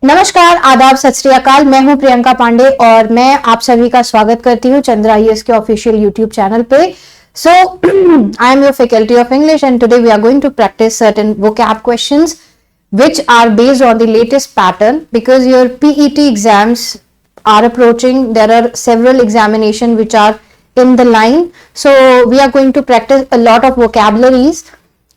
नमस्कार, आदाब, सत श्री अकाल। मैं हूं प्रियंका पांडे और मैं आप सभी का स्वागत करती हूं चंद्रा आईएएस के ऑफिशियल यूट्यूब चैनल पे। So I am your faculty of English and today we are going to practise certain vocab questions which are based on the latest pattern because your PET exams are approaching. There are several examinations which are in the line, so we are going to practice a lot of vocabularies.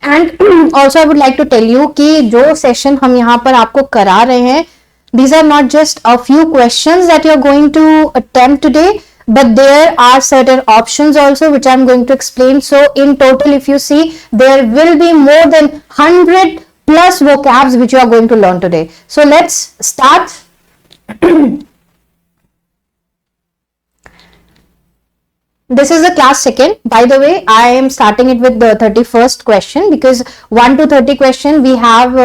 And also I would like to tell you कि जो session हम यहाँ पर आपको करा रहे हैं, these are not just a few questions that you're going to attempt today, but there are certain options also which I'm going to explain. So in total, if you see, there will be more than 100 plus vocabs which you are going to learn today. So let's start. This is the class second. By the way, I am starting it with the 31st question because 1 to 30 question we have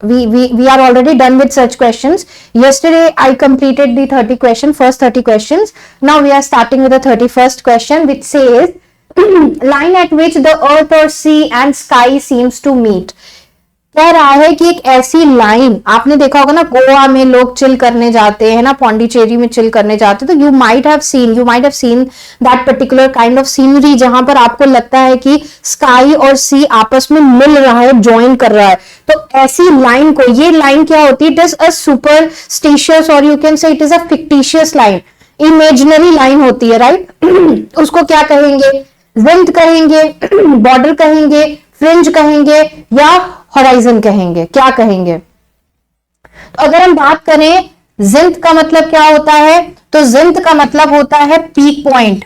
we are already done with such questions. Yesterday I completed the 30 question, first 30 questions. Now we are starting with the 31st question which says line at which the earth or sea and sky seems to meet. कह रहा है कि एक ऐसी line, आपने देखा होगा ना गोवा में लोग चिल करने जाते हैं ना, पौंडीचेरी में चिल करने जाते हैं, तो you might have seen that particular kind of scenery जहां पर आपको लगता है कि स्काई और सी आपस में मिल रहा है, ज्वाइन कर रहा है। तो ऐसी लाइन को, ये लाइन क्या होती है? इट इज अ सुपरस्टिशियस और you can say it is a fictitious line, imaginary line होती है, राइट? उसको क्या कहेंगे? जिंद कहेंगे, बॉर्डर कहेंगे, फ्रिंज कहेंगे या होराइजन कहेंगे? क्या कहेंगे? तो अगर हम बात करें जिंद का मतलब क्या होता है, तो जिंद का मतलब होता है पीक पॉइंट।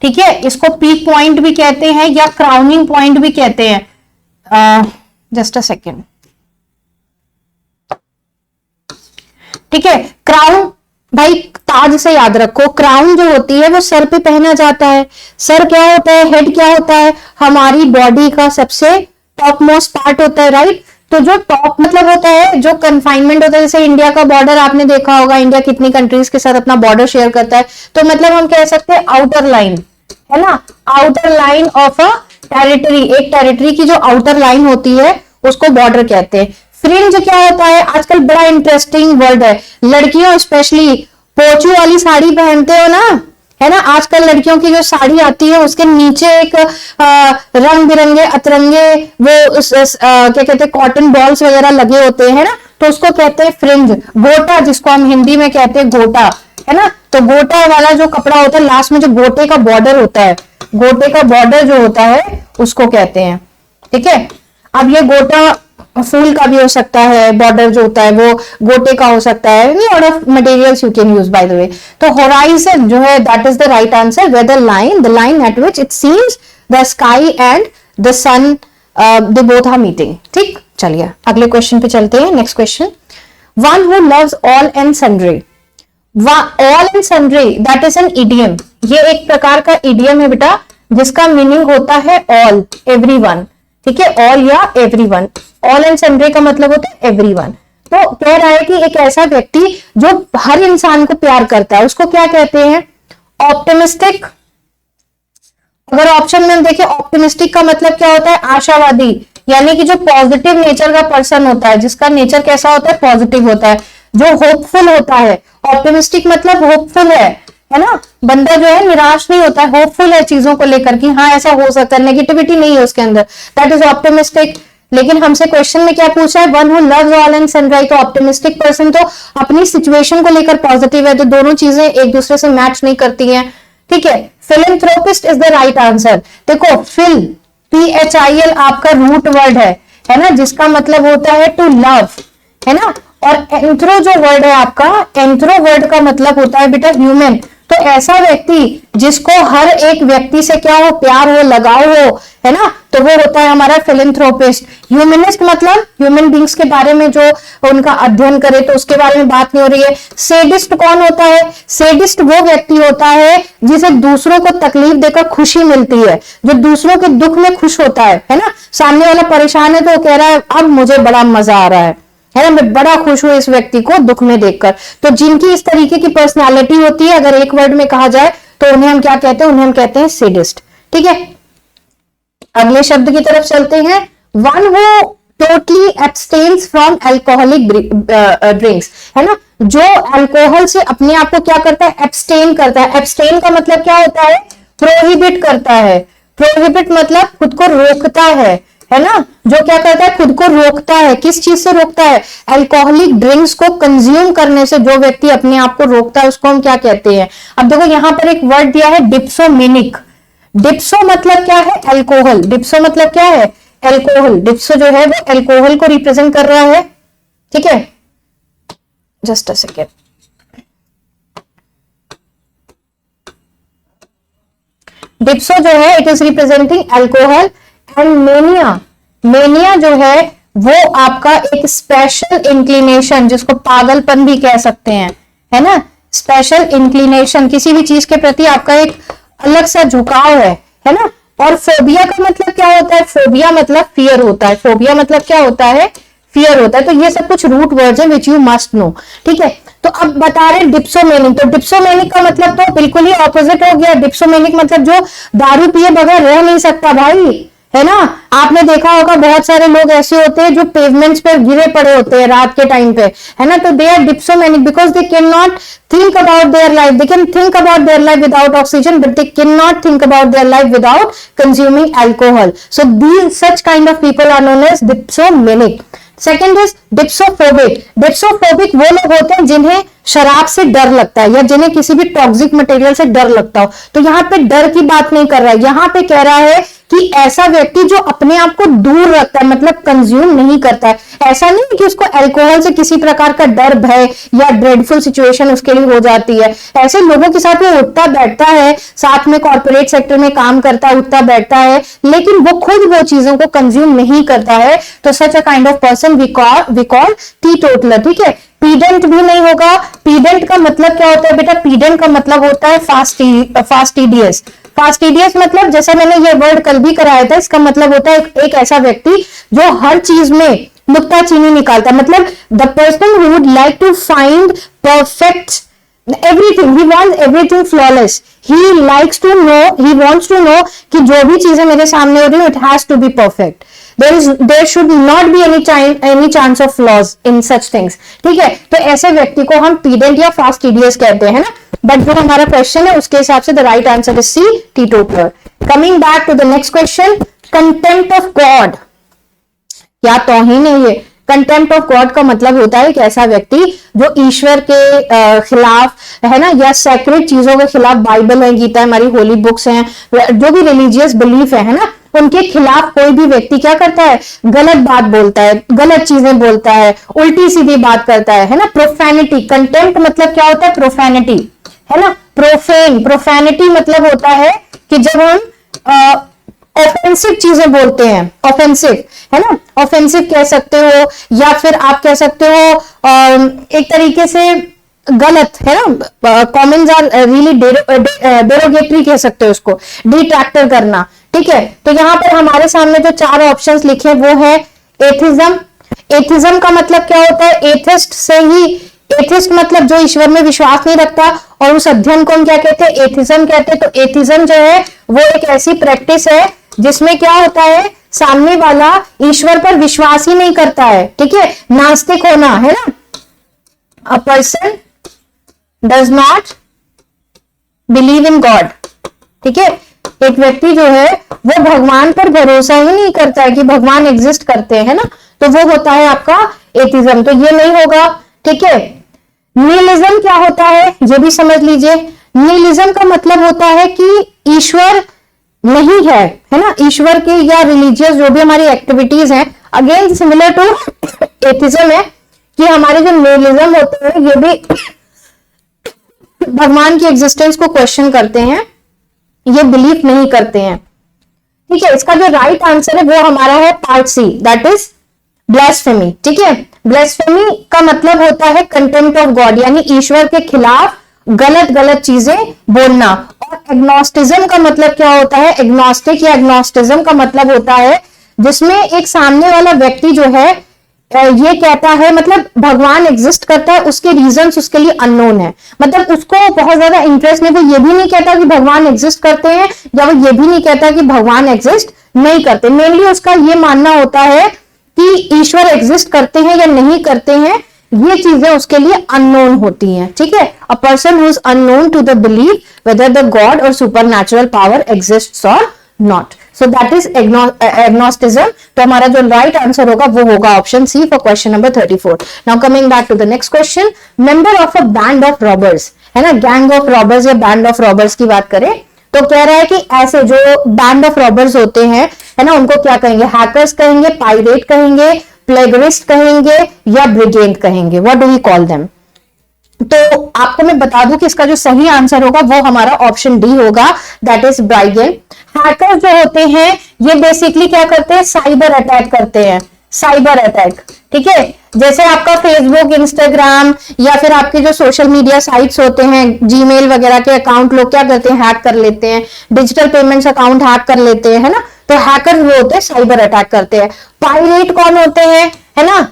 ठीक है, इसको पीक पॉइंट भी कहते हैं या क्राउनिंग पॉइंट भी कहते हैं। Just a second. ठीक है, क्राउन भाई ताज से याद रखो, क्राउन जो होती है वो सर पे पहना जाता है। सर क्या होता है? हेड क्या होता है? हमारी बॉडी का सबसे टॉप मोस्ट पार्ट होता है, राइट? तो जो टॉप मतलब होता है, जो कन्फाइनमेंट होता है, जैसे इंडिया का बॉर्डर आपने देखा होगा, इंडिया कितनी कंट्रीज के साथ अपना बॉर्डर शेयर करता है, तो मतलब हम कह सकते हैं आउटर लाइन, है ना? Outer line of a territory, एक टेरिटरी की जो आउटर लाइन होती है उसको बॉर्डर कहते हैं। फ्रिंज क्या होता है? आजकल बड़ा इंटरेस्टिंग वर्ड है, लड़कियों स्पेशली पोचू वाली साड़ी पहनते हो ना, है ना? आजकल लड़कियों की जो साड़ी आती है उसके नीचे एक रंग बिरंगे अतरंगे वो क्या कहते हैं, कॉटन बॉल्स वगैरह लगे होते हैं ना, तो उसको कहते हैं फ्रिंज। गोटा, जिसको हम हिंदी में कहते हैं गोटा, है ना? तो गोटा वाला जो कपड़ा होता है, लास्ट में जो गोटे का बॉर्डर होता है, गोटे का बॉर्डर जो होता है उसको कहते हैं। ठीक है, अब ये गोटा फूल का भी हो सकता है, बॉर्डर जो होता है वो गोटे का हो सकता है, lot of materials you can use by the way. तो होराइजन जो है that is the right answer, where the line at which it seems the sky and the sun they both are meeting. ठीक, चलिए अगले question पे चलते हैं। Next question, one who loves all and sundry. All and sundry that is an idiom. ये एक प्रकार का इडियम है बेटा, जिसका मीनिंग होता है ऑल, एवरीवन। ठीक है, ऑल या एवरीवन। ऑल एंड सन्ड्री का मतलब होता है एवरीवन। तो कह रहा है कि एक ऐसा व्यक्ति जो हर इंसान को प्यार करता है उसको क्या कहते हैं? ऑप्टिमिस्टिक। अगर ऑप्शन में हम देखें, ऑप्टिमिस्टिक का मतलब क्या होता है? आशावादी, यानी कि जो पॉजिटिव नेचर का पर्सन होता है, जिसका नेचर कैसा होता है? पॉजिटिव होता है, जो होपफुल होता है। ऑप्टिमिस्टिक मतलब होपफुल है ना? बंदा जो है निराश नहीं होता है, होपफुल है चीजों को लेकर कि हाँ ऐसा हो सकता है, नेगेटिविटी नहीं है उसके अंदर, दैट इज ऑप्टिमिस्टिक। लेकिन हमसे क्वेश्चन में क्या पूछा है? One who loves all and sundry. तो ऑप्टिमिस्टिक पर्सन तो अपनी सिचुएशन को लेकर पॉजिटिव है, तो दोनों चीजें एक दूसरे से मैच नहीं करती हैं। ठीक है, philanthropist is the right answer. देखो, फिल, PHIL आपका रूट वर्ड है ना, जिसका मतलब होता है टू लव, है ना? और एंथ्रो जो वर्ड है आपका, एंथ्रो वर्ड का मतलब होता है बेटा ह्यूमन। तो ऐसा व्यक्ति जिसको हर एक व्यक्ति से क्या हो? प्यार हो, लगाव हो, है ना? तो वो होता है हमारा फिलैंथ्रोपिस्ट। ह्यूमनिस्ट मतलब ह्यूमन बींग्स के बारे में जो उनका अध्ययन करे, तो उसके बारे में बात नहीं हो रही है। सेडिस्ट कौन होता है? सेडिस्ट वो व्यक्ति होता है जिसे दूसरों को तकलीफ देकर खुशी मिलती है, जो दूसरों के दुख में खुश होता है ना? सामने वाला परेशान है तो वो कह रहा है अब मुझे बड़ा मजा आ रहा है ना? मैं बड़ा खुश हूं इस व्यक्ति को दुख में देखकर। तो जिनकी इस तरीके की पर्सनालिटी होती है, अगर एक वर्ड में कहा जाए तो उन्हें हम क्या कहते हैं? उन्हें हम कहते हैं सेडिस्ट। ठीक है, अगले शब्द की तरफ चलते हैं। One who totally abstains from alcoholic drinks, है ना, जो अल्कोहल से अपने आप को क्या करता है, एब्सटेन करता है। एब्सटेन का मतलब क्या होता है, प्रोहिबिट करता है। प्रोहिबिट मतलब खुद को रोकता है ना, जो क्या करता है, खुद को रोकता है। किस चीज से रोकता है, अल्कोहलिक ड्रिंक्स को कंज्यूम करने से जो व्यक्ति अपने आप को रोकता है उसको हम क्या कहते हैं। अब देखो यहां पर एक वर्ड दिया है डिप्सोमेनिक। डिप्सो मतलब क्या है, अल्कोहल। डिप्सो मतलब क्या है, अल्कोहल। डिप्सो जो है वो अल्कोहल को रिप्रेजेंट कर रहा है, ठीक है। जस्ट अ सेकेंड, डिप्सो जो है it is representing alcohol and mania. Mania जो है वो आपका एक स्पेशल इंक्लिनेशन, जिसको पागलपन भी कह सकते हैं, है ना, स्पेशल इंक्लिनेशन, किसी भी चीज के प्रति आपका एक अलग सा झुकाव है ना। और फोबिया का मतलब क्या होता है, फोबिया मतलब फियर होता है। फोबिया मतलब क्या होता है, फियर होता है। तो ये सब कुछ रूट वर्ड्स हैं विच यू मस्ट नो, ठीक है। तो अब बता रहे डिप्सोमेनिक, तो डिप्सोमेनिक का मतलब तो बिल्कुल ही ऑपोजिट हो गया। डिप्सोमेनिक मतलब जो दारू पिए बगैर रह नहीं सकता भाई, है ना। आपने देखा होगा बहुत सारे लोग ऐसे होते हैं जो पेवमेंट्स पे गिरे पड़े होते हैं रात के टाइम पे, है ना। तो they are dipsomaniac because they can not think about their life. They can think about their life without oxygen, but they cannot think about their life without consuming alcohol. So these such kind of people are known as dipsomanic. Second is dipsophobic. Dipsophobic वो लोग होते हैं जिन्हें शराब से डर लगता है या जिन्हें किसी भी टॉक्सिक मटेरियल से डर लगता हो। तो यहाँ पे डर की बात नहीं कर रहा है, यहाँ पे कह रहा है कि ऐसा व्यक्ति जो अपने आप को दूर रखता है, मतलब कंज्यूम नहीं करता है। ऐसा नहीं कि उसको अल्कोहल से किसी प्रकार का डर, भय या ड्रेडफुल सिचुएशन उसके लिए हो जाती है। ऐसे लोगों के साथ वो उठता बैठता है, साथ में कॉर्पोरेट सेक्टर में काम करता है, उठता बैठता है, लेकिन वो खुद वो चीजों को कंज्यूम नहीं करता है। तो such a kind of person we call teetotaller, ठीक है। पीडेंट भी नहीं होगा। पीडेंट का मतलब क्या होता है बेटा, पीडेंट का मतलब होता है फास्टिडियस। फास्टिडियस मतलब जैसा मैंने ये वर्ड कल भी कराया था, इसका मतलब होता है एक ऐसा व्यक्ति जो हर चीज में नुक्ताचीनी निकालता है। मतलब the person who would like to find perfect everything, he wants everything flawless, he likes to know, he wants to know कि जो भी चीजें मेरे सामने हो रही है it has to be perfect. there should not be any chance of flaws in such things, ठीक है। तो ऐसे व्यक्ति को हम पीडेंट या फास्टिडियस कहते हैं ना। बट जो हमारा क्वेश्चन है उसके हिसाब से the right answer is C, teetotaller. Coming back to the next question, contempt of God, क्या तौहीन है ये। कंटेम्प्ट ऑफ गॉड का मतलब होता है एक ऐसा व्यक्ति जो ईश्वर के खिलाफ, है ना, या सैक्रेड चीजों के खिलाफ, बाइबल है, गीता है, हमारी होली बुक्स हैं, जो भी रिलीजियस बिलीफ है ना, उनके खिलाफ कोई भी व्यक्ति क्या करता है, गलत बात बोलता है, गलत चीजें बोलता है, उल्टी सीधी बात करता है ना। प्रोफेनिटी, कंटेम्प्ट मतलब क्या होता है, प्रोफेनिटी, है ना। प्रोफेनिटी मतलब होता है कि जब हम ऑफेंसिव चीजें बोलते हैं, ऑफेंसिव, है ना, ऑफेंसिव कह सकते हो, या फिर आप कह सकते हो एक तरीके से गलत, है ना। कॉमेंट्स आर रियली डेरोगेटरी कह सकते हो उसको, डिट्रैक्टर करना, ठीक है। तो यहाँ पर हमारे सामने जो चार ऑप्शंस लिखे वो है एथिज्म। एथिज्म का मतलब क्या होता है, एथिस्ट से ही, एथिस्ट मतलब जो ईश्वर में विश्वास नहीं रखता, और उस अध्ययन को हम क्या कहते हैं, एथिज्म कहते हैं। तो एथिज्म जो है वो एक ऐसी प्रैक्टिस है जिसमें क्या होता है, सामने वाला ईश्वर पर विश्वास ही नहीं करता है, ठीक है। नास्तिक होना, है ना, a person does not believe in God, ठीक है। एक व्यक्ति जो है वो भगवान पर भरोसा ही नहीं करता है कि भगवान एग्जिस्ट करते हैं ना, तो वो होता है आपका एथिज्म। तो ये नहीं होगा, ठीक है। निहिलिज्म क्या होता है ये भी समझ लीजिए। निहिलिज्म का मतलब होता है कि ईश्वर नहीं है ना। ईश्वर के या रिलीजियस जो भी हमारी एक्टिविटीज हैं, अगेन सिमिलर टू एथिज्म है कि हमारे जो निहिलिज्म होते हैं ये भी भगवान की एग्जिस्टेंस को क्वेश्चन करते हैं, ये बिलीव नहीं करते हैं, ठीक है। इसका जो राइट आंसर है वो हमारा है part C, that is blasphemy, ठीक है। ब्लास्फेमी का मतलब होता है कंटेम्प्ट ऑफ गॉड, यानी ईश्वर के खिलाफ गलत गलत चीजें बोलना। और एग्नोस्टिज्म का मतलब क्या होता है, एग्नोस्टिक या एग्नोस्टिज्म का मतलब होता है जिसमें एक सामने वाला व्यक्ति जो है ये कहता है, मतलब भगवान एग्जिस्ट करता है, उसके रीजंस उसके लिए अननोन है, मतलब उसको बहुत ज्यादा इंटरेस्ट नहीं, वो ये भी नहीं कहता कि भगवान एग्जिस्ट करते हैं, या वो ये भी नहीं कहता कि भगवान एग्जिस्ट नहीं करते। मेनली उसका ये मानना होता है कि ईश्वर एग्जिस्ट करते हैं या नहीं करते हैं, ये चीजें उसके लिए अननोन होती हैं, ठीक है। A person who is unknown to the believe whether the god और सुपर नेचुरल पावर एग्जिस्ट्स और not, so that is agnosticism. तो हमारा जो राइट आंसर होगा वो होगा option C for question number 34। Now coming back to the next question, member of a band of robbers, है ना, गैंग ऑफ रॉबर्स या बैंड ऑफ रॉबर्स की बात करें तो कह रहा है कि ऐसे जो बैंड ऑफ रॉबर्स होते हैं, है ना, उनको क्या कहेंगे, हैकर्स कहेंगे, पायरेट कहेंगे, प्लेगरिस्ट कहेंगे या ब्रिगेड कहेंगे, what do we call them. तो आपको मैं बता दूं कि इसका जो सही आंसर होगा वो हमारा ऑप्शन डी होगा, दैट इज ब्रिगेड। हैकर्स जो होते हैं ये बेसिकली क्या करते हैं, साइबर अटैक करते हैं, साइबर अटैक, ठीक है। जैसे आपका फेसबुक, इंस्टाग्राम या फिर आपके जो सोशल मीडिया साइट्स होते हैं, जीमेल वगैरह के अकाउंट लोग क्या करते हैं, हैक कर लेते हैं, डिजिटल पेमेंट्स अकाउंट हैक कर लेते हैं, है ना। तो हैकर वो होते हैं साइबर अटैक करते हैं। पायरेट कौन होते हैं, है ना,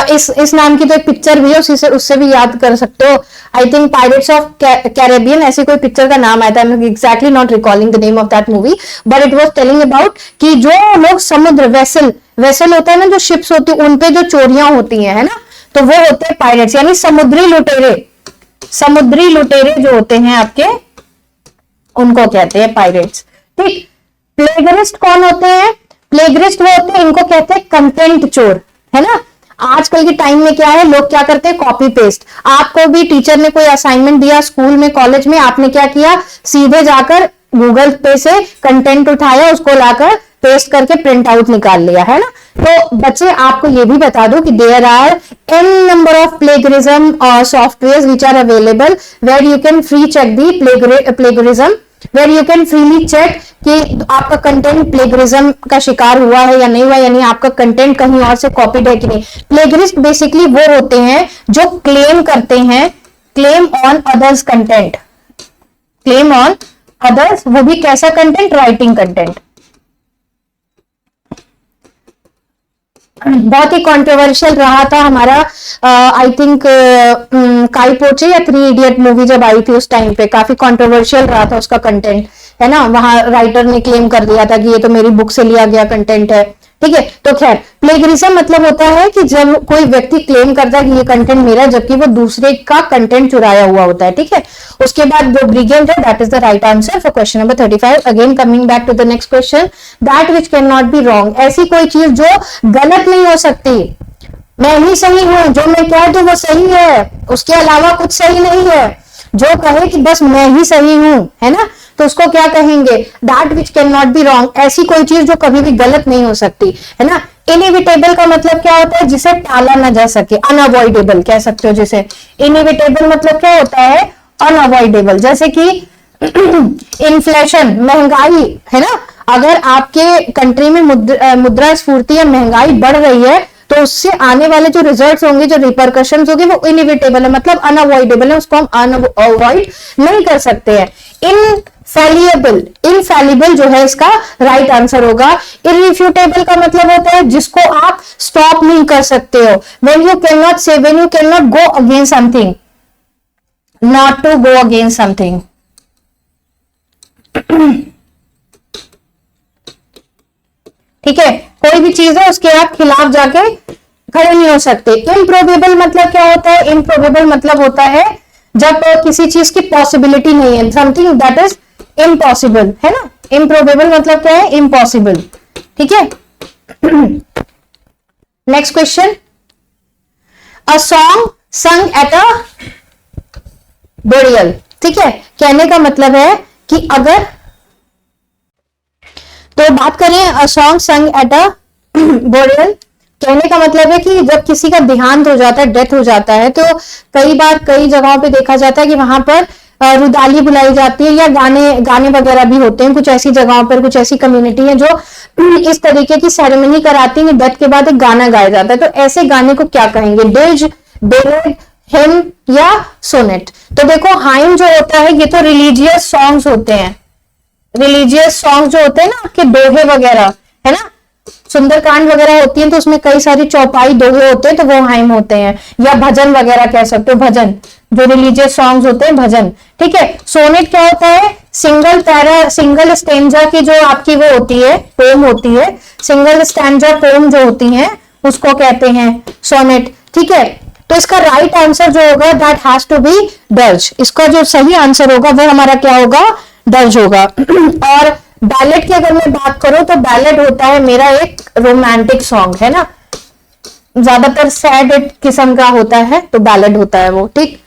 इस नाम की तो एक पिक्चर भी है, उससे भी याद कर सकते हो, I think pirates of Caribbean ऐसी कोई पिक्चर का नाम आया था, exactly not recalling the name of that movie, but it was telling about कि जो लोग समुद्र वेसल होता है ना, जो शिप्स होती है उनपे जो चोरियां होती है ना, तो वो होते हैं पायरेट्स, यानी समुद्री लुटेरे। समुद्री लुटेरे जो होते हैं आपके, उनको कहते हैं पायरेट्स, ठीक। प्लेगरिस्ट कौन होते हैं, प्लेगरिस्ट वो होते हैं, इनको कहते हैं कंटेंट चोर, है ना। आजकल के टाइम में क्या है, लोग क्या करते हैं, कॉपी पेस्ट। आपको भी टीचर ने कोई असाइनमेंट दिया स्कूल में, कॉलेज में, आपने क्या किया, सीधे जाकर गूगल पे से कंटेंट उठाया, उसको लाकर पेस्ट करके प्रिंट आउट निकाल लिया, है ना। तो बच्चे आपको ये भी बता दो कि there are n number of plagiarism software which are available where you can free check the plagiarism, where you can freely check कि आपका कंटेंट प्लेगरिज्म का शिकार हुआ है या नहीं हुआ, यानी आपका कंटेंट कहीं और से कॉपीड है कि नहीं। प्लेगरिस्ट बेसिकली वो होते हैं जो क्लेम करते हैं, claim on others content, claim on others, वो भी कैसा कंटेंट, राइटिंग कंटेंट। बहुत ही कंट्रोवर्शियल रहा था हमारा, आई थिंक काई पोचे या 3 इडियट मूवी जब आई थी उस टाइम पे काफी कंट्रोवर्शियल रहा था उसका कंटेंट, है ना। वहां राइटर ने क्लेम कर दिया था कि ये तो मेरी बुक से लिया गया कंटेंट है, ठीक है। तो खैर, प्लेगरिज्म मतलब होता है कि जब कोई व्यक्ति क्लेम करता है कि ये कंटेंट मेरा है, जबकि वो दूसरे का कंटेंट चुराया हुआ होता है, ठीक है। उसके बाद जो ब्रिगेड है, that is the right answer for question number 35। Again coming back to the next question, that which can not be wrong, ऐसी कोई चीज जो गलत नहीं हो सकती। मैं ही सही हूं, जो मैं कह दूं वो सही है, उसके अलावा कुछ सही नहीं है। जो कहे कि बस मैं ही सही हूं, है ना, तो उसको क्या कहेंगे, that which can not be wrong, ऐसी कोई चीज जो कभी भी गलत नहीं हो सकती, है ना। इनएविटेबल का मतलब क्या होता है, जिसे टाला ना जा सके, अनअवॉइडेबल कह सकते हो जिसे। इनएविटेबल मतलब क्या होता है, अनअवॉइडेबल। जैसे कि इन्फ्लेशन, महंगाई, है ना, अगर आपके कंट्री में मुद्रास्फीति या महंगाई बढ़ रही है तो उससे आने वाले जो रिजल्ट्स होंगे, जो रिपरकशंस होंगे, वो इनएविटेबल है, मतलब अनअवॉइडेबल है, उसको हम अनअवॉइड नहीं कर सकते हैं। इनफैलिबल जो है इसका राइट आंसर होगा। इररिफ्यूटेबल का मतलब होता है जिसको आप स्टॉप नहीं कर सकते हो, when you cannot go against something, not to go against something। ठीक है, कोई भी चीज है उसके आप खिलाफ जाके खड़े नहीं हो सकते। इम्प्रोबेबल मतलब क्या होता है, इम्प्रोबेबल मतलब होता है जब किसी चीज की पॉसिबिलिटी नहीं है, समथिंग दैट इज इम्पॉसिबल, है ना। इम्प्रोबेबल मतलब क्या है, इम्पॉसिबल, ठीक है। नेक्स्ट क्वेश्चन, अ सॉन्ग संग एट अ बुरियल, ठीक है। कहने का मतलब है कि अगर, तो बात करें अ सॉन्ग संग एट अ बुरियल, कहने का मतलब है कि जब किसी का देहांत हो जाता है, डेथ हो जाता है, तो कई बार कई जगहों पे देखा जाता है कि वहां पर रुदाली बुलाई जाती है या गाने वगैरह भी होते हैं। कुछ ऐसी जगहों पर, कुछ ऐसी कम्युनिटी है जो इस तरीके की सेरेमनी कराती है, डेथ के बाद एक गाना गाया जाता है। तो ऐसे गाने को क्या कहेंगे, डिज, बेलेड, हिम या सोनेट। तो देखो, हाइम जो होता है ये तो रिलीजियस सॉन्ग्स होते हैं, रिलीजियस सॉन्ग जो होते हैं ना, आपके दोहे वगैरह, है ना, सुंदरकांड वगैरह होती है तो उसमें कई सारी चौपाई दोहे होते हैं, तो वो हाइम होते हैं। या भजन वगैरह कह सकते हो, भजन जो रिलीजियस सॉन्ग्स होते हैं, भजन, ठीक है। सोनेट क्या होता है, सिंगल पैरा, सिंगल स्टैंजा की जो आपकी वो होती है, पोम होती है, सिंगल स्टैंजा पोम जो होती है उसको कहते हैं सोनेट। ठीक है, तो इसका राइट आंसर जो होगा दैट हैज टू बी डल्ज। इसका जो सही आंसर होगा वो हमारा क्या होगा, डल्ज होगा। और बैलेड की अगर मैं बात करूं तो बैलेड होता है मेरा एक रोमांटिक सॉन्ग, है ना, ज्यादातर सैड किस्म का होता है तो बैलेड होता है वो। ठीक,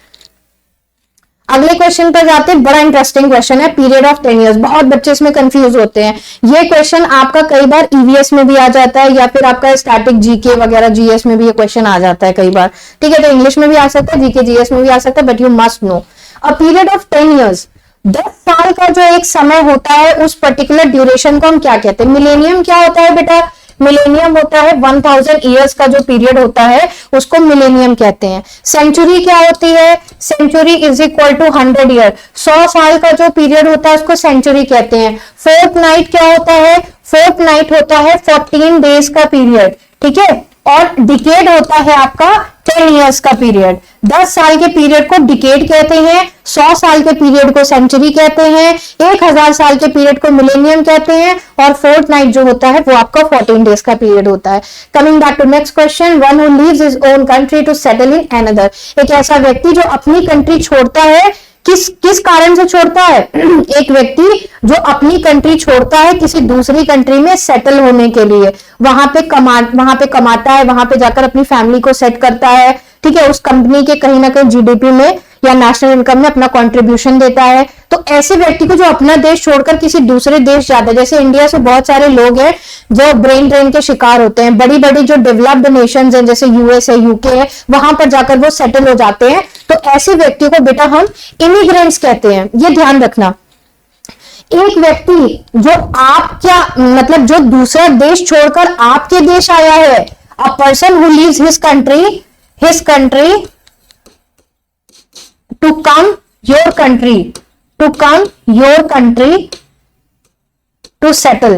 अगले क्वेश्चन पर जाते हैं, बड़ा इंटरेस्टिंग क्वेश्चन है, पीरियड ऑफ 10 इयर्स। बहुत बच्चे इसमें कंफ्यूज होते हैं। ये क्वेश्चन आपका कई बार ईवीएस में भी आ जाता है या फिर आपका स्टैटिक जीके वगैरह जीएस में भी ये क्वेश्चन आ जाता है कई बार। ठीक है, तो इंग्लिश में भी आ सकता है, जीके जीएस में भी आ सकता है, but you must know a period of 10 years, 10 साल का जो एक समय होता है उस पर्टिकुलर ड्यूरेशन को हम क्या कहते हैं। मिलेनियम क्या होता है बेटा, मिलेनियम होता है 1000 ईयर्स का जो पीरियड होता है उसको मिलेनियम कहते हैं। सेंचुरी क्या होती है, century is equal to 100 year, 100 साल का जो पीरियड होता है उसको सेंचुरी कहते हैं। फोर्टनाइट क्या होता है, फोर्टनाइट होता है 14 डेज का पीरियड। ठीक है, और डिकेड होता है आपका 10 इयर्स का पीरियड। 10 साल के पीरियड को डिकेड कहते हैं, 100 साल के पीरियड को सेंचुरी कहते हैं, 1000 साल के पीरियड को मिलेनियम कहते हैं, और फोर्टनाइट जो होता है वो आपका 14 डेज का पीरियड होता है। Coming back to next question, one who leaves his own country to settle in another, एक ऐसा व्यक्ति जो अपनी कंट्री छोड़ता है, किस कारण से छोड़ता है, एक व्यक्ति जो अपनी कंट्री छोड़ता है किसी दूसरी कंट्री में सेटल होने के लिए, वहां पे कमाता है, वहां पे जाकर अपनी फैमिली को सेट करता है। ठीक है, उस कंपनी के कहीं ना कहीं जीडीपी में या नेशनल इनकम में अपना कंट्रीब्यूशन देता है। तो ऐसे व्यक्ति को जो अपना देश छोड़कर किसी दूसरे देश जाता है, जैसे इंडिया से बहुत सारे लोग हैं जो ब्रेन ड्रेन के शिकार होते हैं, बड़ी बड़ी जो डेवलप्ड नेशंस हैं जैसे यूएस है, यूके है, वहां पर जाकर वो सेटल हो जाते हैं। तो ऐसे व्यक्ति को बेटा हम इमिग्रेंट्स कहते हैं, ये ध्यान रखना। एक व्यक्ति जो आप क्या मतलब जो दूसरा देश छोड़कर आपके देश आया है, a person who leaves his country to come your country to settle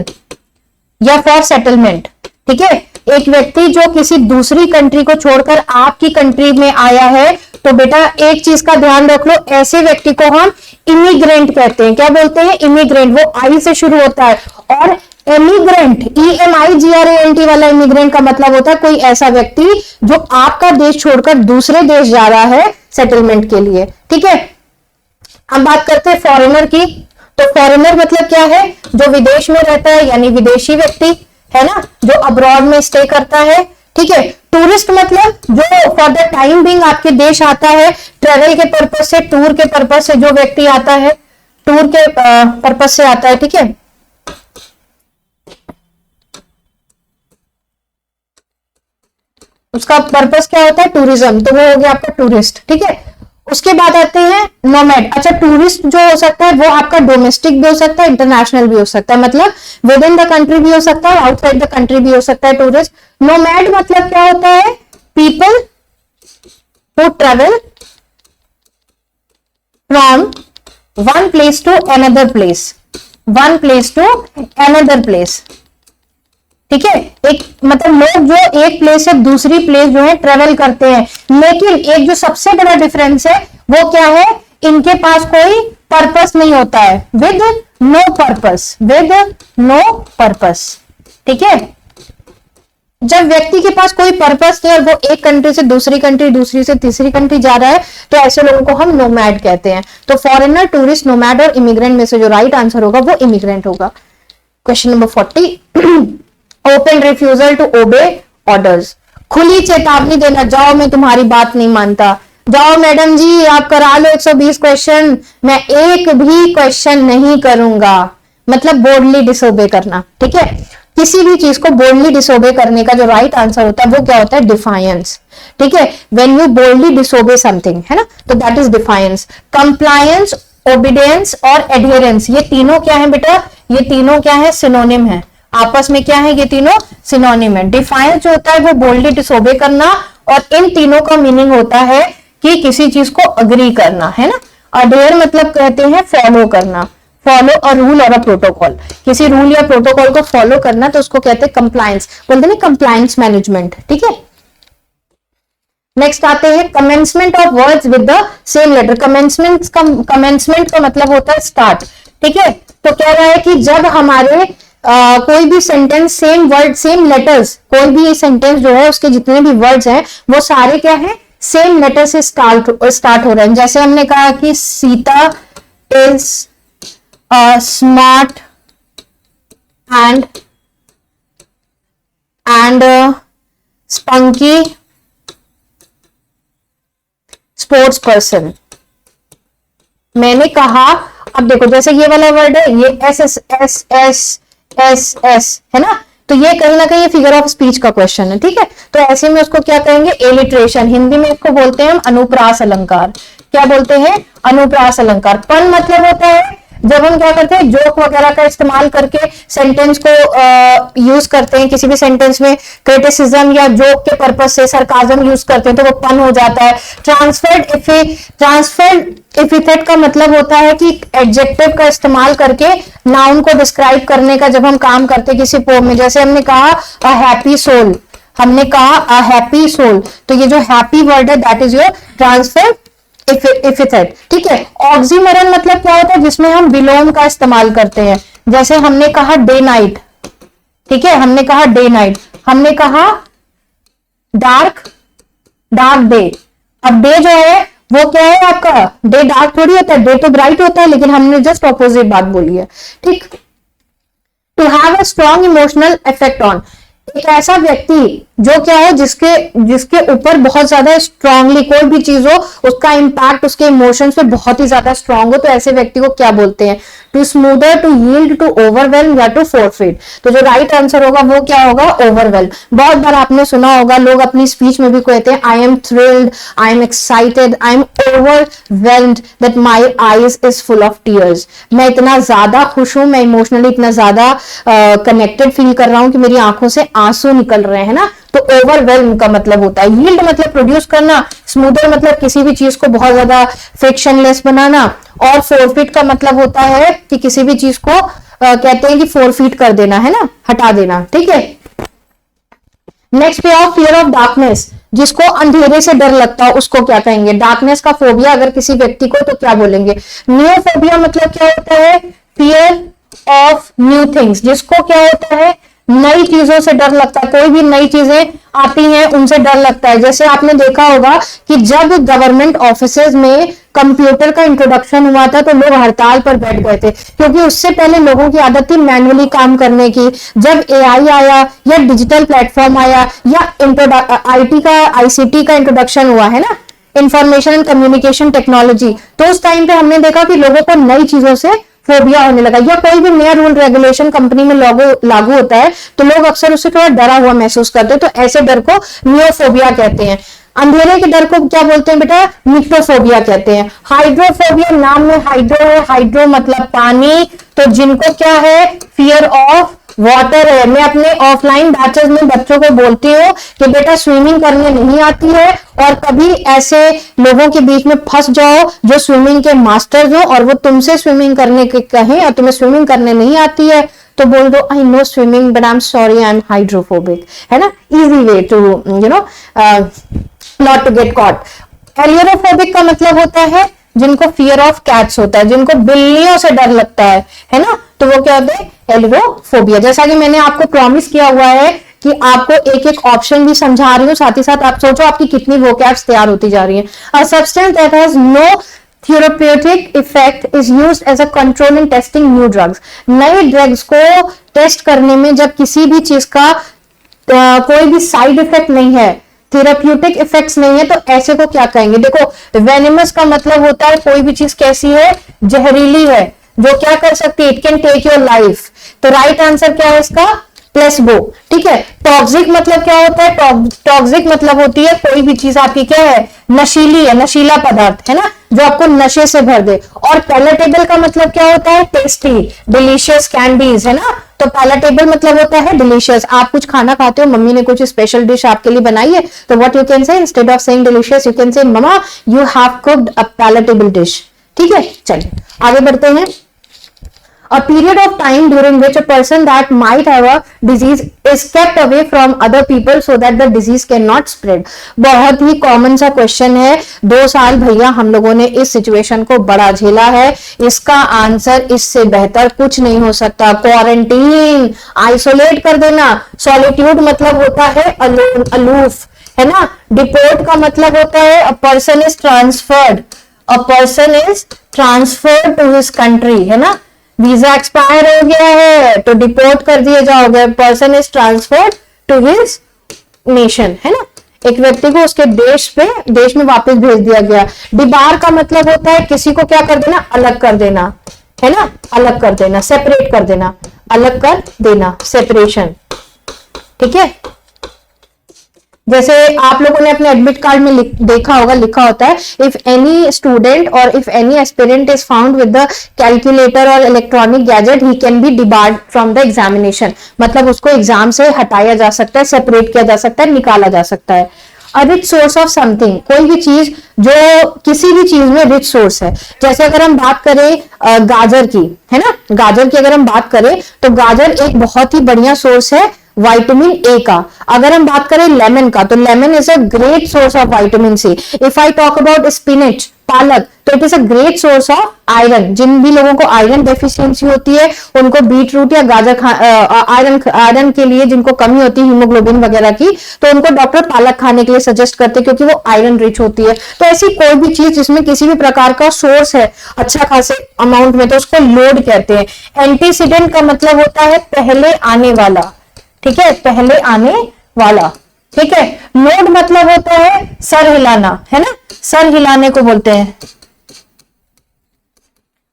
या for settlement। ठीक है, एक व्यक्ति जो किसी दूसरी कंट्री को छोड़कर आपकी कंट्री में आया है, तो बेटा एक चीज का ध्यान रख लो, ऐसे व्यक्ति को हम इमिग्रेंट कहते हैं। क्या बोलते हैं, इमिग्रेंट, वो आई से शुरू होता है। और इमिग्रेंट, EMIGRANT वाला इमिग्रेंट का मतलब होता है कोई ऐसा व्यक्ति जो आपका देश छोड़कर दूसरे देश जा रहा है सेटलमेंट के लिए। ठीक है, अब बात करते हैं फॉरेनर की। तो फॉरेनर मतलब क्या है, जो विदेश में रहता है, यानी विदेशी व्यक्ति, है ना, जो अब्रॉड में स्टे करता है। ठीक है, टूरिस्ट मतलब जो फॉर द टाइम बिंग आपके देश आता है, ट्रेवल के पर्पज से, टूर के पर्पज से जो व्यक्ति आता है, टूर के पर्पज से आता है। ठीक है, उसका पर्पस क्या होता है, टूरिज्म, तो वो हो गया आपका टूरिस्ट। ठीक है, उसके बाद आते हैं नोमैड। अच्छा, टूरिस्ट जो हो सकता है वो आपका डोमेस्टिक भी हो सकता है, इंटरनेशनल भी हो सकता है, मतलब विद इन द कंट्री भी हो सकता है, आउटसाइड द कंट्री भी हो सकता है टूरिस्ट। नोमैड मतलब क्या होता है, people who travel from one place to another place, one place to another place. ठीक है, एक मतलब लोग जो एक प्लेस से दूसरी प्लेस जो है ट्रेवल करते हैं, लेकिन एक जो सबसे बड़ा डिफरेंस है वो क्या है, इनके पास कोई पर्पस नहीं होता है, with no purpose, with no purpose. ठीक है, जब व्यक्ति के पास कोई पर्पस नहीं और वो एक कंट्री से दूसरी कंट्री, दूसरी से तीसरी कंट्री जा रहा है, तो ऐसे लोगों को हम नोमैड कहते हैं। तो फॉरेनर, टूरिस्ट, नोमैड और इमिग्रेंट में से जो राइट आंसर होगा वो इमिग्रेंट होगा। Question number 40, open refusal to obey orders, खुली चेतावनी देना, जाओ मैं तुम्हारी बात नहीं मानता, जाओ मैडम जी आप करा लो 120 क्वेश्चन, मैं एक भी क्वेश्चन नहीं करूंगा, मतलब बोल्डली डिसोबे करना। ठीक है, किसी भी चीज को बोल्डली डिसोबे करने का जो राइट आंसर होता है वो क्या होता है, डिफायंस। ठीक है, when you boldly disobey something, है ना, तो that is defiance. Compliance, obedience और एडहेरेंस, ये तीनों क्या है बेटा, ये तीनों क्या है, सिनोनिम है, आपस में क्या है, ये तीनों सिनोनिम है। डिफायंस जो होता है वो बोल्डली डिसोबे करना, और इन तीनों का मीनिंग होता है कि किसी चीज को अग्री करना, है ना। अडेयर मतलब कहते हैं फॉलो करना, फॉलो अ रूल और अ प्रोटोकॉल, किसी रूल या प्रोटोकॉल को फॉलो करना तो उसको कहते हैं कंप्लायंस, बोलते हैं कंप्लायंस मैनेजमेंट। ठीक है, नेक्स्ट आते हैं commencement of words with the same letter. Commencement का मतलब होता है स्टार्ट। ठीक है, तो कह रहा है कि जब हमारे कोई भी sentence same word same letters, कोई भी सेंटेंस जो है उसके जितने भी वर्ड्स हैं वो सारे क्या है, सेम लेटर से स्टार्ट हो रहे हैं। जैसे हमने कहा कि Sita is smart and spunky sports person. मैंने कहा, अब देखो जैसे ये वाला वर्ड है, ये S S S S S S है ना, तो ये कहीं ना कहीं ये फिगर ऑफ स्पीच का क्वेश्चन है, ठीक है। तो ऐसे में उसको क्या कहेंगे, एलिट्रेशन। हिंदी में इसको बोलते हैं हम अनुप्रास अलंकार। क्या बोलते हैं, अनुप्रास अलंकार। पन मतलब होता है जब हम क्या करते हैं, जोक वगैरह का इस्तेमाल करके सेंटेंस को यूज करते हैं, किसी भी सेंटेंस में क्रिटिसिज्म या जोक के पर्पज से सरकाजम यूज करते हैं तो वो पन हो जाता है। ट्रांसफर्ड एपिथेट का मतलब होता है कि एडजेक्टिव का इस्तेमाल करके नाउन को डिस्क्राइब करने का जब हम काम करते हैं किसी पोम में। जैसे हमने कहा अ हैप्पी सोल, हमने कहा अ हैप्पी सोल, तो ये जो हैप्पी वर्ड है that is your transferred epithet, ठीक है। ऑक्सीमोरन मतलब क्या होता है, जिसमें हम विलोम का इस्तेमाल करते हैं। जैसे हमने कहा डे नाइट, ठीक है, हमने कहा डे नाइट, हमने कहा डार्क डे। अब डे जो है वो क्या है आपका, डे डार्क थोड़ी होता है, डे तो ब्राइट होता है, लेकिन हमने जस्ट ऑपोजिट बात बोली है, ठीक। To have a strong emotional effect on, एक ऐसा व्यक्ति जो क्या है, जिसके ऊपर बहुत ज्यादा स्ट्रांगली कोई भी चीज हो, उसका इंपैक्ट उसके इमोशंस पे बहुत ही ज्यादा स्ट्रांग हो, तो ऐसे व्यक्ति को क्या बोलते हैं, to smother, to yield, to overwhelm या टू फोरफिट। तो जो राइट आंसर होगा वो क्या होगा, ओवरवेल्म। बहुत बार आपने सुना होगा लोग अपनी स्पीच में भी कहते हैं I am thrilled, I am excited, I am overwhelmed that my eyes is full of tears. मैं इतना ज्यादा खुश हूं, मैं इमोशनली इतना ज्यादा कनेक्टेड फील कर रहा हूं कि मेरी आंखों से आंसू निकल रहे हैं ना। तो ओवरवेल्म का मतलब होता है। यील्ड मतलब प्रोड्यूस करना, स्मूदर मतलब किसी भी चीज को बहुत ज्यादा फ्रिक्शनलेस बनाना, और फोरफिट का मतलब होता है कि किसी भी चीज को कहते हैं कि फोरफिट कर देना, है ना, हटा देना, ठीक है। नेक्स्ट पे आओ, फियर ऑफ डार्कनेस, जिसको अंधेरे से डर लगता है उसको क्या कहेंगे, डार्कनेस का फोबिया अगर किसी व्यक्ति को तो क्या बोलेंगे। नियोफोबिया मतलब क्या होता है, फियर ऑफ न्यू थिंग्स, जिसको क्या होता है, नई चीजों से डर लगता है, कोई भी नई चीजें आती हैं उनसे डर लगता है। जैसे आपने देखा होगा कि जब गवर्नमेंट ऑफिसेज में कंप्यूटर का इंट्रोडक्शन हुआ था तो लोग हड़ताल पर बैठ गए थे, क्योंकि उससे पहले लोगों की आदत थी मैन्युअली काम करने की। जब एआई आया या डिजिटल प्लेटफॉर्म आया या आईसीटी का इंट्रोडक्शन हुआ है ना, इंफॉर्मेशन एंड कम्युनिकेशन टेक्नोलॉजी, तो उस टाइम पे हमने देखा कि लोगों को नई चीजों से फोबिया होने लगा। या कोई भी नया रूल रेगुलेशन कंपनी में लागू होता है तो लोग अक्सर उससे थोड़ा डरा हुआ महसूस करते हैं, तो ऐसे डर को नियोफोबिया कहते हैं। अंधेरे के डर को क्या बोलते हैं बेटा, निक्टोफोबिया कहते हैं। हाइड्रोफोबिया, नाम में हाइड्रो है, हाइड्रो मतलब पानी, तो जिनको क्या है, फियर ऑफ वाटर है। मैं अपने ऑफलाइन बैचेस में बच्चों को बोलती हूँ कि बेटा स्विमिंग करने नहीं आती है, और कभी ऐसे लोगों के बीच में फंस जाओ जो स्विमिंग के मास्टर्स हो और वो तुमसे स्विमिंग करने के कहें और तुम्हें स्विमिंग करने नहीं आती है, तो बोल दो I know swimming but I am sorry I am hydrophobic, है ना, easy way to you know not to get caught. Ailurophobic का मतलब होता है जिनको फियर ऑफ कैट्स होता है, जिनको बिल्लियों से डर लगता है ना, तो वो क्या होता है, एलियरोफोबिया। जैसा कि मैंने आपको प्रॉमिस किया हुआ है कि आपको एक एक ऑप्शन भी समझा रही हूँ, साथ ही साथ आप सोचो आपकी कितनी वोकैब्स तैयार होती जा रही है। A substance that has no therapeutic effect is used as a control in testing new drugs. नए ड्रग्स को टेस्ट करने में जब किसी भी चीज का कोई भी साइड इफेक्ट नहीं है, थेराप्यूटिक इफेक्ट्स नहीं है, तो ऐसे को क्या कहेंगे। देखो वेनेमस का मतलब होता है कोई भी चीज कैसी है, जहरीली है, जो क्या कर सकती है, it can take your life. तो राइट आंसर क्या है इसका, प्लेसबो, ठीक है। टॉक्सिक मतलब क्या होता है, टॉक्सिक मतलब होती है कोई भी चीज आपकी क्या है, नशीली है, नशीला पदार्थ है ना, जो आपको नशे से भर दे। और पैलेटेबल का मतलब क्या होता है, टेस्टी, डिलीशियस कैंडीज, है ना, तो पैलेटेबल मतलब होता है डिलीशियस। आप कुछ खाना खाते हो, मम्मी ने कुछ स्पेशल डिश आपके लिए बनाई है, तो what you can say, instead of saying delicious you can say mama you have cooked a palatable dish, ठीक है। चलिए आगे बढ़ते हैं। A period of time during which a person that might have a disease is kept away from other people so that the disease cannot spread. बहुत ही common सा question है। 2 साल भैया हम लोगों ने इस सिचुएशन को बड़ा झेला है। इसका आंसर इससे बेहतर कुछ नहीं हो सकता। क्वारंटीन, आइसोलेट कर देना। सॉलिट्यूड मतलब होता है अलोन, अलूफ, है ना। डिपोर्ट का मतलब होता है a person is transferred, a person is transferred to his country, है ना। वीजा एक्सपायर हो गया है तो डिपोर्ट कर दिए जाओगे। Person is transferred to his nation, है ना। एक व्यक्ति को उसके देश में वापस भेज दिया गया। डिबार का मतलब होता है किसी को क्या कर देना, अलग कर देना, है ना। अलग कर देना, सेपरेट कर देना, अलग कर देना, सेपरेशन, ठीक है। जैसे आप लोगों ने अपने एडमिट कार्ड में देखा होगा, लिखा होता है इफ एनी स्टूडेंट और if any aspirant is found with the calculator और electronic gadget he can be debarred from the examination. मतलब उसको एग्जाम से हटाया जा सकता है, सेपरेट किया जा सकता है, निकाला जा सकता है। A rich source of something, कोई भी चीज जो किसी भी चीज में रिच सोर्स है। जैसे अगर हम बात करें गाजर की, है ना, गाजर की अगर हम बात करें तो गाजर एक बहुत ही बढ़िया सोर्स है विटामिन ए का। अगर हम बात करें लेमन का तो lemon is a great source of vitamin C. If I talk about spinach, पालक, तो it is a great source of iron. जिन भी लोगों को आयरन डेफिशिएंसी होती है उनको बीट रूट या गाजर आयरन के लिए, जिनको कमी होती है हीमोग्लोबिन वगैरह की, तो उनको डॉक्टर पालक खाने के लिए सजेस्ट करते हैं क्योंकि वो आयरन रिच होती है। तो ऐसी कोई भी चीज जिसमें किसी भी प्रकार का सोर्स है अच्छा खासे अमाउंट में, तो उसको लोड कहते हैं। एंटीसीडेंट का मतलब होता है पहले आने वाला, ठीक है, पहले आने वाला, ठीक है। लोड मतलब होता है सर हिलाना, है ना, सर हिलाने को बोलते हैं।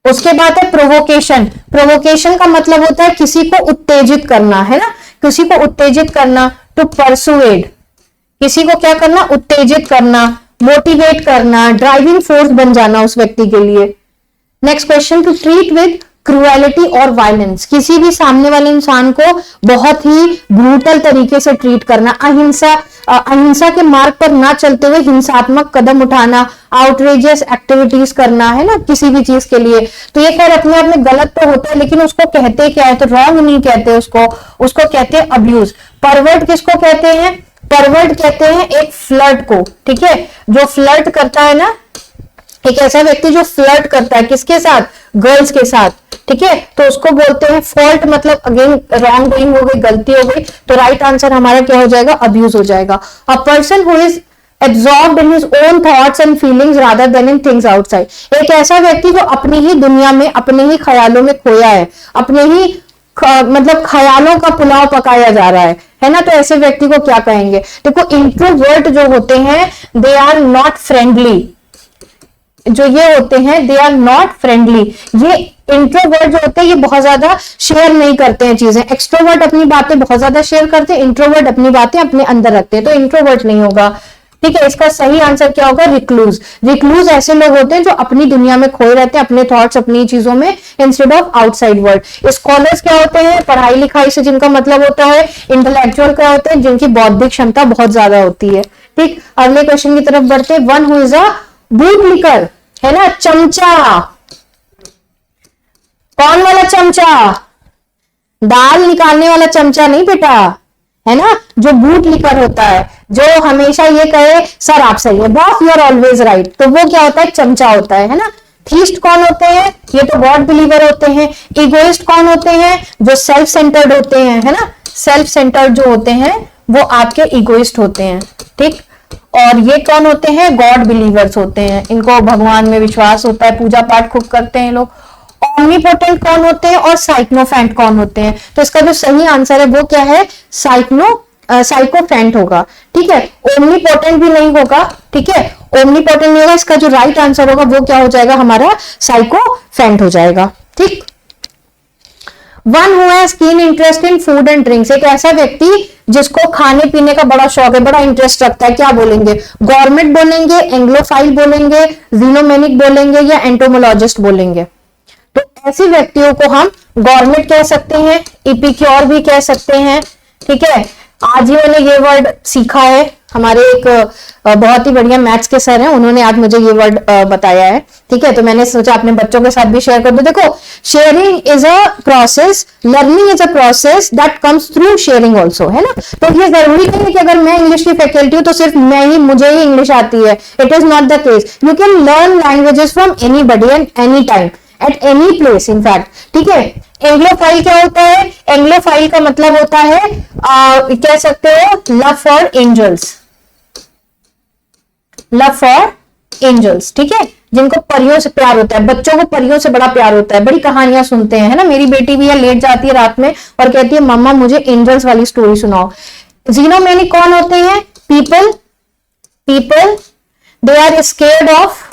उसके बाद है प्रोवोकेशन। प्रोवोकेशन का मतलब होता है किसी को उत्तेजित करना, है ना, किसी को उत्तेजित करना। टू परसुएड, किसी को क्या करना, उत्तेजित करना, मोटिवेट करना, ड्राइविंग फोर्स बन जाना उस व्यक्ति के लिए। Next question, to treat with cruelty और वायलेंस, किसी भी सामने वाले इंसान को बहुत ही ब्रूटल तरीके से ट्रीट करना। अहिंसा के मार्ग पर ना चलते हुए हिंसात्मक कदम उठाना, आउटरेजियस एक्टिविटीज करना, है ना, किसी भी चीज के लिए। तो ये खैर अपने आप में गलत तो होता है, लेकिन उसको कहते क्या है, तो रॉन्ग नहीं कहते उसको कहते हैं अब्यूज। परवर्ट किसको कहते हैं, परवर्ट कहते हैं एक फ्लर्ट को, ठीक है। जो फ्लर्ट करता है ना, एक ऐसा व्यक्ति जो फ्लर्ट करता है किसके साथ, गर्ल्स के साथ, ठीक है, तो उसको बोलते हैं फॉल्ट। मतलब अगेन रॉन्ग डूइंग हो गई, गलती हो गई, तो राइट आंसर हमारा क्या हो जाएगा, अब्यूज हो जाएगा। अ person who is absorbed in his own thoughts and feelings rather than in things outside, एक ऐसा व्यक्ति जो अपनी ही दुनिया में, अपने ही ख्यालों में खोया है, अपने ही मतलब ख्यालों का पुलाव पकाया जा रहा है ना। तो ऐसे व्यक्ति को क्या कहेंगे, देखो इंट्रोवर्ट जो होते हैं दे आर नॉट फ्रेंडली, जो ये होते हैं दे आर नॉट फ्रेंडली। ये इंट्रोवर्ट जो होते हैं ये बहुत ज्यादा शेयर नहीं करते हैं चीजें। एक्सट्रोवर्ट अपनी बातें बहुत ज्यादा शेयर करते हैं, इंट्रोवर्ट अपनी बातें अपने अंदर रखते हैं, तो इंट्रोवर्ट नहीं होगा, ठीक है। इसका सही आंसर क्या होगा, रिक्लूज। रिक्लूज ऐसे लोग होते हैं जो अपनी दुनिया में खोए रहते हैं, अपने थॉट्स, अपनी चीजों में, instead of outside world. Scholars क्या होते हैं, पढ़ाई लिखाई से जिनका मतलब होता है। इंटेलेक्चुअल क्या होते हैं, जिनकी बौद्धिक क्षमता बहुत ज्यादा होती है, ठीक। अगले क्वेश्चन की तरफ बढ़ते हैं। One who is a boot liquor, है ना, चमचा। कौन वाला चमचा, दाल निकालने वाला चमचा नहीं बेटा, है ना, जो बूट लिकर होता है, जो हमेशा ये कहे सर आप सही है, boss you are always right, तो वो क्या होता है, चमचा होता है ना। थीस्ट कौन होते हैं, ये तो गॉड बिलीवर होते हैं। इगोइस्ट कौन होते हैं, जो सेल्फ सेंटर्ड होते हैं, है ना, सेल्फ सेंटर्ड जो होते हैं वो आपके इगोइस्ट होते हैं, ठीक। और ये कौन होते हैं, गॉड बिलीवर्स होते हैं, इनको भगवान में विश्वास होता है, पूजा पाठ खूब करते हैं लोग। ओमनीपोटेंट कौन होते हैं और साइक्नोफेंट कौन होते हैं, तो इसका जो सही आंसर है वो क्या है, साइकोफेंट होगा, ठीक है। ओमनीपोटेंट भी नहीं होगा, ठीक है, ओमनीपोटेंट नहीं होगा, इसका जो राइट आंसर होगा वो क्या हो जाएगा, हमारा साइकोफेंट हो जाएगा, ठीक। One who has keen interest in food and drinks, एक ऐसा व्यक्ति जिसको खाने पीने का बड़ा शौक है, बड़ा इंटरेस्ट रखता है, क्या बोलेंगे, गवर्नमेंट बोलेंगे, एंग्लोफाइल बोलेंगे, जीनोमेनिक बोलेंगे, या एंटोमोलॉजिस्ट बोलेंगे। तो ऐसे व्यक्तियों को हम गवर्नमेंट कह सकते हैं, इपिक्योर भी कह सकते हैं, ठीक है। आज ही मैंने ये वर्ड सीखा है, हमारे एक बहुत ही बढ़िया मैथ्स के सर हैं, उन्होंने आज मुझे ये वर्ड बताया है। ठीक है, तो मैंने सोचा अपने बच्चों के साथ भी शेयर कर दूं। देखो, sharing is a process, learning is a process that comes through sharing also, है ना। तो ये जरूरी नहीं है कि अगर मैं इंग्लिश की फैकल्टी हूं तो सिर्फ मुझे ही इंग्लिश आती है। It is not the case. You can learn languages from anybody and any time at any place in fact. ठीक है, एंग्लोफाइल क्या होता है? एंग्लोफाइल का मतलब होता है कह सकते हो love for angels, love for angels. ठीक है, जिनको परियों से प्यार होता है, बच्चों को परियों से बड़ा प्यार होता है, बड़ी कहानियां सुनते हैं, है ना। मेरी बेटी भी है, लेट जाती है रात में और कहती है मम्मा मुझे एंजल्स वाली स्टोरी सुनाओ। जीनोमैनिक कौन होते हैं? People they are scared of,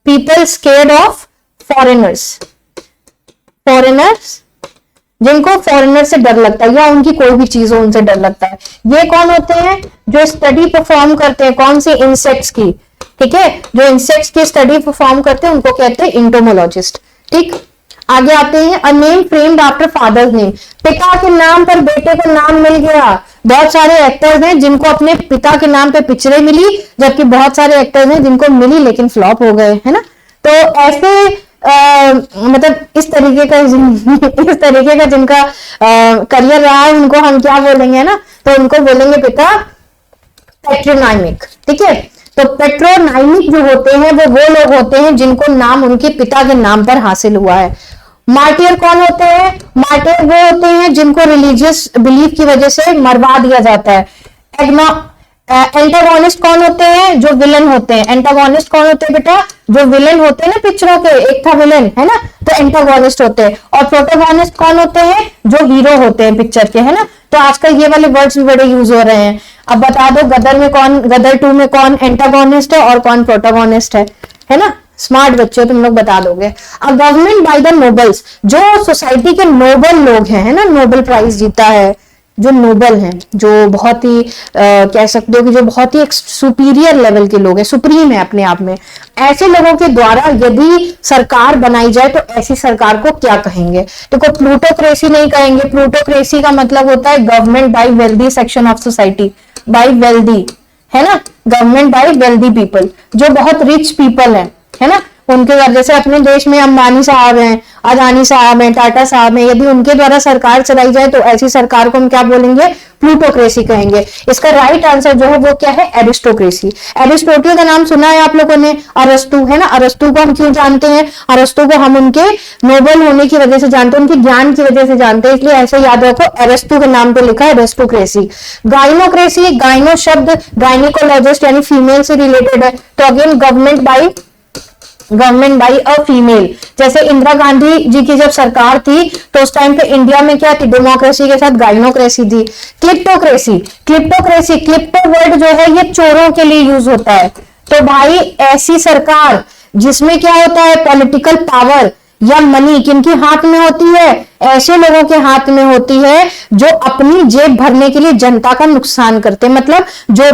people scared of foreigners जिनको फॉरेनर से डर लगता है या उनकी कोई भी चीज हो उनसे डर लगता है। ये कौन होते हैं? जो स्टडी परफॉर्म करते हैं, कौन सी? इंसेक्ट्स की। ठीक है, जो इंसेक्ट्स की स्टडी परफॉर्म करते हैं उनको कहते हैं इंटोमोलॉजिस्ट। ठीक, आगे आते हैं। A name framed after father's name, पिता के नाम पर बेटे को नाम मिल गया। बहुत सारे एक्टर्स हैं जिनको अपने पिता के नाम पे पिक्चरें मिली, जबकि बहुत सारे एक्टर्स हैं जिनको मिली लेकिन फ्लॉप हो गए, है ना। तो ऐसे मतलब इस तरीके का जिनका करियर रहा है उनको हम क्या बोलेंगे, ना, तो उनको बोलेंगे पिता पेट्रोनाइमिक। ठीक है, तो पेट्रोनाइमिक जो होते हैं वो लोग होते हैं जिनको नाम उनके पिता के नाम पर हासिल हुआ है। मार्टियर कौन होते हैं? मार्टियर वो होते हैं जिनको रिलीजियस बिलीफ की वजह से मरवा दिया जाता है। एंटागोनिस्ट कौन होते हैं? जो विलन होते हैं। एंटागोनिस्ट कौन होते हैं बेटा? जो विलन होते हैं ना पिक्चरों के, एक था विलन, है ना, तो एंटागोनिस्ट होते हैं। और प्रोटोगोनिस्ट कौन होते हैं? जो हीरो होते हैं पिक्चर के, है ना। तो आजकल ये वाले वर्ड्स भी बड़े यूज हो रहे हैं। अब बता दो गदर 2 में कौन एंटागोनिस्ट है और कौन प्रोटोगोनिस्ट है ना। स्मार्ट बच्चे तुम लोग बता दोगे। अब गवर्नमेंट बाय द नोबल्स, जो सोसाइटी के नोबल लोग हैं, है ना, नोबल प्राइज जीता है, जो नोबल हैं, जो बहुत ही कह सकते हो कि जो बहुत ही एक सुपीरियर लेवल के लोग हैं, सुप्रीम है अपने आप में, ऐसे लोगों के द्वारा यदि सरकार बनाई जाए तो ऐसी सरकार को क्या कहेंगे? देखो, प्लूटोक्रेसी नहीं कहेंगे। प्लूटोक्रेसी का मतलब होता है government by wealthy section of society, by wealthy, है ना, गवर्नमेंट बाय वेल्दी पीपल, जो बहुत रिच पीपल है ना, उनके द्वारा। जैसे अपने देश में अंबानी साहब हैं, अदानी साहब हैं, टाटा साहब हैं, यदि उनके द्वारा सरकार चलाई जाए तो ऐसी सरकार को हम क्या बोलेंगे? प्लूटोक्रेसी कहेंगे। इसका राइट आंसर जो है वो क्या है? एरिस्टोक्रेसी। एरिस्टोटल का नाम सुना है आप लोगों ने? अरस्तु, है ना। अरस्तु को हम क्यों जानते हैं? अरस्तु को हम उनके नोबल होने की वजह से जानते हैं, उनके ज्ञान की वजह से जानते हैं, इसलिए ऐसे याद रखो, अरस्तु के नाम पे लिखा है एरिस्टोक्रेसी। गाइनोक्रेसी, गाइनो शब्द गाइनिकोलॉजिस्ट यानी फीमेल से रिलेटेड है, तो again government by a female. जैसे इंदिरा गांधी जी की जब सरकार थी तो उस टाइम पे इंडिया में क्या थी? डेमोक्रेसी के साथ गाइनोक्रेसी थी। क्लिप्टोक्रेसी, क्लिप्टो वर्ड जो है ये चोरों के लिए यूज होता है। तो भाई ऐसी सरकार जिसमें क्या होता है? पॉलिटिकल पावर या मनी किनके हाथ में होती है? ऐसे लोगों के हाथ में होती है जो अपनी जेब भरने के लिए जनता का नुकसान करते हैं। मतलब जो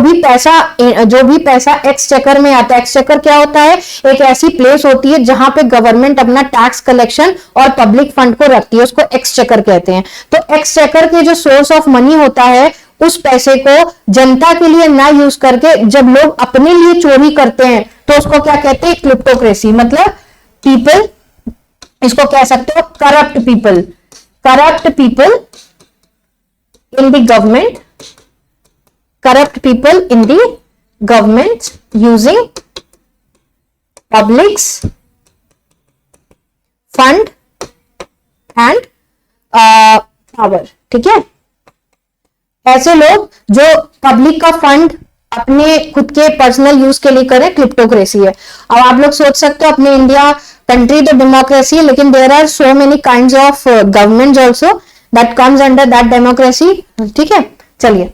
भी पैसा एक्सचेकर में आता है। एक्सचेकर क्या होता है? एक ऐसी प्लेस होती है जहां पे गवर्नमेंट अपना टैक्स कलेक्शन और पब्लिक फंड को रखती है, उसको एक्सचेकर कहते हैं। तो एक्सचेकर के जो सोर्स ऑफ मनी होता है, उस पैसे को जनता के लिए ना यूज करके जब लोग अपने लिए चोरी करते हैं तो उसको क्या कहते हैं? क्लिप्टोक्रेसी। मतलब पीपल, इसको कह सकते हो corrupt people in the government using publics fund and power. ठीक है, ऐसे लोग जो पब्लिक का फंड अपने खुद के पर्सनल यूज के लिए करें, क्लिप्टोक्रेसी है। अब आप लोग सोच सकते हो अपने इंडिया कंट्री तो डेमोक्रेसी है, लेकिन there are so many kinds of government also that comes under that democracy. ठीक है, चलिए।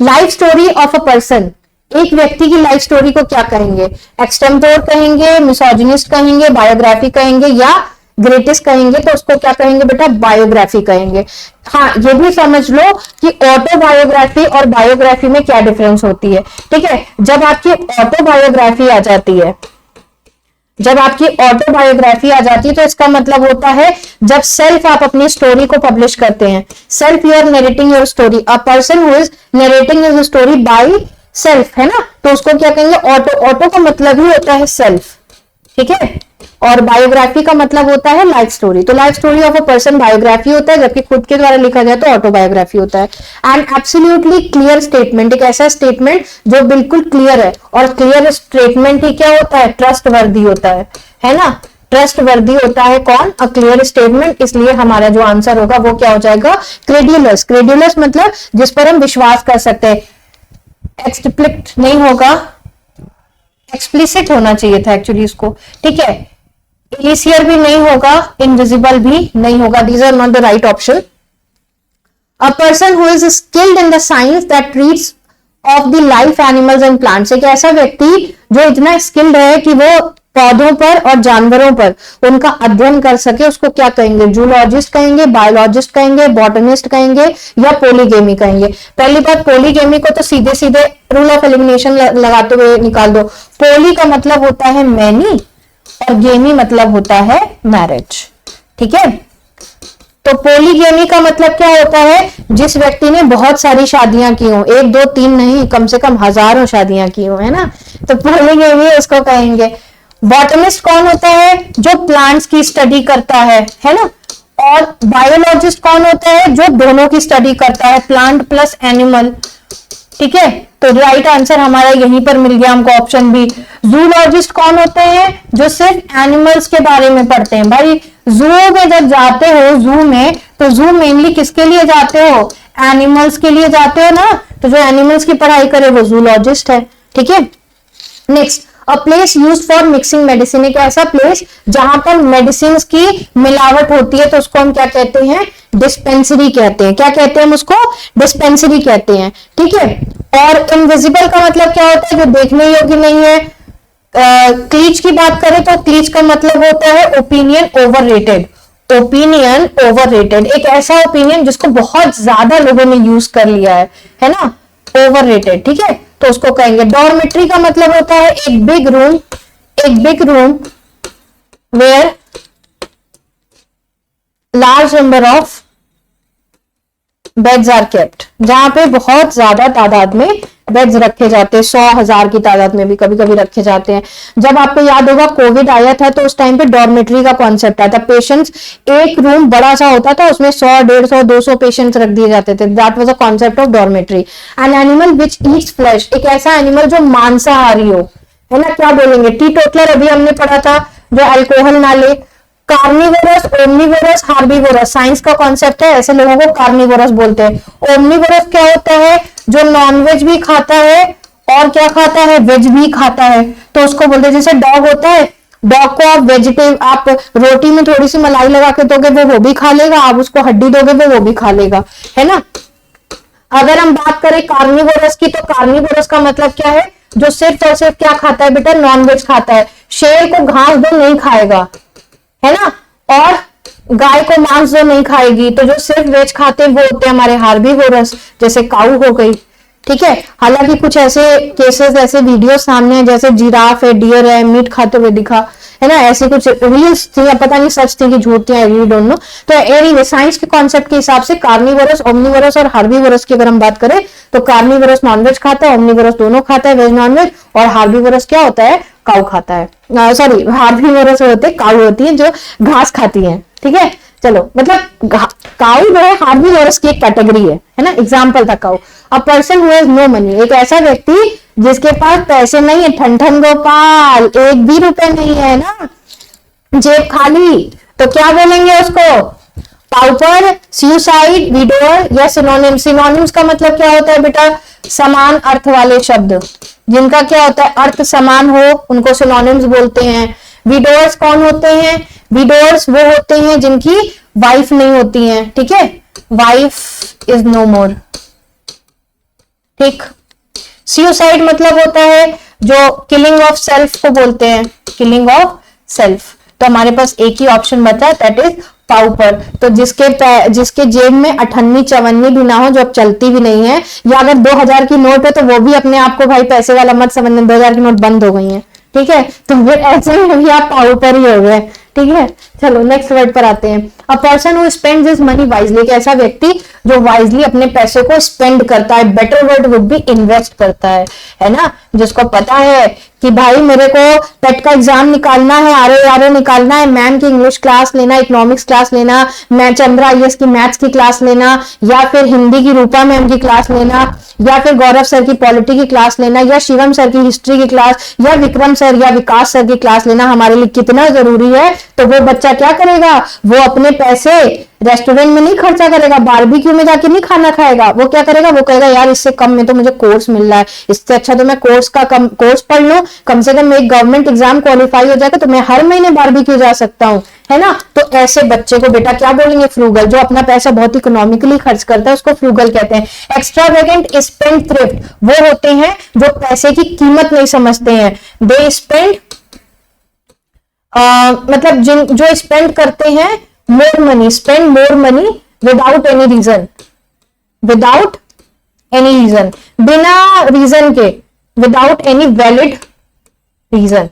Life story of a person, एक व्यक्ति की लाइफ स्टोरी को क्या कहेंगे? एक्सटेम्पोर कहेंगे, मिसोजिनिस्ट कहेंगे, बायोग्राफी कहेंगे या ग्रेटेस्ट कहेंगे? तो उसको क्या कहेंगे बेटा? बायोग्राफी कहेंगे। हाँ, ये भी समझ लो कि ऑटोबायोग्राफी और बायोग्राफी में क्या डिफरेंस होती है। ठीक है, जब आपकी ऑटोबायोग्राफी आ जाती है, जब आपकी ऑटोबायोग्राफी आ जाती है तो इसका मतलब होता है जब सेल्फ आप अपनी स्टोरी को पब्लिश करते हैं, self you are narrating your story, a person who is narrating your story by self, है ना, तो उसको क्या कहेंगे, ऑटो। ऑटो का मतलब ही होता है सेल्फ, ठीक है, और बायोग्राफी का मतलब होता है लाइफ स्टोरी। तो life story of a person biography होता है, जबकि खुद के द्वारा लिखा जाए तो ऑटोबायोग्राफी होता है। एंड एब्सोल्युटली क्लियर स्टेटमेंट, एक ऐसा स्टेटमेंट जो बिल्कुल क्लियर है, और क्लियर स्टेटमेंट ही क्या होता है, ट्रस्ट वर्दी होता है ना, ट्रस्ट वर्दी होता है कौन, अ क्लियर स्टेटमेंट। इसलिए हमारा जो आंसर होगा वो क्या हो जाएगा, क्रेड्यूलस। क्रेड्यूलस मतलब जिस पर हम विश्वास कर सकते हैं, एक्सप्लिसिट नहीं होगा, एक्सप्लिसिट होना चाहिए था एक्चुअली इसको, ठीक है, इलिसियर भी नहीं होगा, इनविजिबल भी नहीं होगा, these are not the right option. A person who is skilled in the science that treats of the life animals and plants, एक ऐसा व्यक्ति जो इतना स्किल्ड है कि वो पौधों पर और जानवरों पर उनका अध्ययन कर सके, उसको क्या कहेंगे, जूलॉजिस्ट कहेंगे, बायोलॉजिस्ट कहेंगे, बॉटनिस्ट कहेंगे, या पोलीगेमी कहेंगे। पहली बात, पोलीगेमी को तो सीधे सीधे रूल ऑफ एलिमिनेशन लगाते हुए निकाल दो। पोली का मतलब होता है मैनी, और गेमी मतलब होता है मैरिज, ठीक है। तो पोलीगेमी का मतलब क्या होता है, जिस व्यक्ति ने बहुत सारी शादियां की हो, एक दो तीन नहीं, कम से कम हजारों शादियां की हो, है ना, तो पोलीगेमी उसको कहेंगे। बॉटनिस्ट कौन होता है, जो प्लांट्स की स्टडी करता है ना, और बायोलॉजिस्ट कौन होता है, जो दोनों की स्टडी करता है, प्लांट प्लस एनिमल, ठीक है। तो राइट आंसर हमारा यहीं पर मिल गया हमको, ऑप्शन बी। जूलॉजिस्ट कौन होते हैं, जो सिर्फ एनिमल्स के बारे में पढ़ते हैं। भाई जू में जब जाते हो, जू में, तो जू मेनली किसके लिए जाते हो, एनिमल्स के लिए जाते हो ना, तो जो एनिमल्स की पढ़ाई करे वो जूलॉजिस्ट है, ठीक है। Next, a place used for mixing medicine, एक ऐसा प्लेस जहां पर मेडिसिन की मिलावट होती है, तो उसको हम क्या कहते हैं, डिस्पेंसरी कहते हैं। क्या कहते हैं हम उसको, डिस्पेंसरी कहते हैं, ठीक है। और इनविजिबल का मतलब क्या होता है, जो देखने योग्य नहीं है। क्लीच की बात करें तो क्लीच का मतलब होता है ओपिनियन ओवररेटेड, ओपिनियन ओवररेटेड, एक ऐसा ओपिनियन जिसको बहुत ज्यादा लोगों ने यूज कर लिया है ना, ओवररेटेड, ठीक है, तो उसको कहेंगे। डॉर्मेट्री का मतलब होता है एक big room where large number of beds are kept, जहां पे बहुत ज्यादा तादाद में बेड्स रखे जाते हैं, 100,000 की तादाद में भी कभी कभी रखे जाते हैं। जब आपको याद होगा कोविड आया था तो उस टाइम पे डॉर्मेट्री का कॉन्सेप्ट आया था। पेशेंट्स, एक रूम बड़ा सा होता था, उसमें 100, 150, 200 पेशेंट्स रख दिए जाते थे। That was a concept of dormitory. An animal which Yeats flash, एक ऐसा एनिमल जो मांसाहारी हो, है ना, क्या बोलेंगे, टी टोटलर अभी हमने पढ़ा था, जो अल्कोहल ना ले। कार्निवोरस, ओमनिवोरस, हार्बिवोरस, साइंस का कॉन्सेप्ट है, ऐसे लोगों को कार्निवोरस बोलते हैं। ओमनिवोरस क्या होता है, जो नॉनवेज भी खाता है और क्या खाता है, वेज भी खाता है, तो उसको बोलते हैं। जैसे डॉग होता है, डॉग को आप वेजिटेबल, आप रोटी में थोड़ी सी मलाई लगा के दोगे वो भी खा लेगा, आप उसको हड्डी दोगे वो भी खा लेगा, है ना। अगर हम बात करें कार्निवोरस की, तो कार्निवोरस का मतलब क्या है, जो सिर्फ और सिर्फ क्या खाता है बेटा, नॉनवेज खाता है। शेर को घास दो नहीं खाएगा, है ना, और गाय को मांस जो नहीं खाएगी, तो जो सिर्फ वेज खाते हैं वो होते हैं हमारे हार्बिवोरस, जैसे काऊ हो गई, ठीक है। हालांकि कुछ ऐसे केसेस, ऐसे वीडियो सामने हैं, जैसे जिराफ है, डियर है, मीट खाते हुए दिखा, है ना, ऐसे कुछ रील्स थी, पता नहीं सच थी कि झूठ थी, आई रियली डोंट नो। तो एनीवे साइंस के कॉन्सेप्ट के हिसाब से कार्निवोरस, ओमनिवोरस और हार्बिवोरस की अगर हम बात करें तो कार्निवोरस नॉनवेज खाता है, ओमनिवोरस दोनों खाता है, वेज नॉनवेज, और हार्बिवोरस क्या होता है, काऊ खाता है। सॉरी, हार्बिवोरस होते हैं, काऊ होती है जो घास खाती है, ठीक है। चलो, मतलब काऊ जो है हार्बिवोरस की एक कैटेगरी है ना, एग्जाम्पल था cow. A person who has no money, एक ऐसा व्यक्ति जिसके पास पैसे नहीं है, ठन ठन गोपाल, एक भी रुपए नहीं है ना, जेब खाली, तो क्या बोलेंगे उसको, पाउपर, सुसाइड, विडोअर या सिनोनिम। सिनोनिम्स का मतलब क्या होता है बेटा, समान अर्थ वाले शब्द, जिनका क्या होता है, अर्थ समान हो, उनको सिनोनिम्स बोलते हैं। विडोअर्स कौन होते हैं, विडोअर्स वो होते हैं जिनकी वाइफ नहीं होती है, ठीक है, वाइफ इज नो मोर, ठीक। सुसाइड मतलब होता है जो किलिंग ऑफ सेल्फ को बोलते हैं, किलिंग ऑफ सेल्फ। तो हमारे पास एक ही ऑप्शन बचा है, दैट इज पाउपर। तो जिसके जेब में अठन्नी चवन्नी भी ना हो, जो अब चलती भी नहीं है, या अगर 2000 की नोट है तो वो भी अपने आप को भाई पैसे वाला मत समझना, 2000 की नोट बंद हो गई है, ठीक है, तो फिर ऐसे में भी आप पाउडर ही हो गए। ठीक है, चलो नेक्स्ट वर्ड पर आते हैं। अ person who spends his money wisely, एक ऐसा व्यक्ति जो वाइजली अपने पैसे को स्पेंड करता है। Better word would be invest करता है ना, जिसको पता है कि भाई मेरे को टेट का एग्जाम निकालना है, आरओ निकालना है, मैम की इंग्लिश क्लास लेना, इकोनॉमिक्स क्लास लेना, मैं चंद्रा आईएएस की मैथ्स की क्लास लेना, या फिर हिंदी की रूपा मैम की क्लास लेना, या फिर गौरव सर की पॉलिटी की क्लास लेना, या शिवम सर की हिस्ट्री की क्लास, या विक्रम सर या विकास सर की क्लास लेना हमारे लिए कितना जरूरी है। तो वो बच्चा क्या करेगा, वो अपने पैसे रेस्टोरेंट में नहीं खर्चा करेगा, बारबेक्यू में जाके नहीं खाना खाएगा। वो क्या करेगा, वो कहेगा यार इससे कम में तो मुझे कोर्स मिल रहा है, इससे अच्छा तो मैं कोर्स पढ़ लूं, कम से कम एक गवर्नमेंट एग्जाम क्वालिफाई हो जाएगा तो मैं हर महीने बारबेक्यू जा सकता हूं, है ना। तो ऐसे बच्चे को बेटा क्या बोलेंगे, फ्रूगल। जो अपना पैसा बहुत इकोनॉमिकली खर्च करता है उसको फ्रूगल कहते हैं। एक्स्ट्रावेगेंट स्पेंडथ्रिफ्ट वो होते हैं जो पैसे की कीमत नहीं समझते हैं। दे स्पेंड मतलब जो स्पेंड करते हैं more money, spend more money without any reason, without any reason, बिना रीजन के, विदाउट एनी वैलिड रीजन,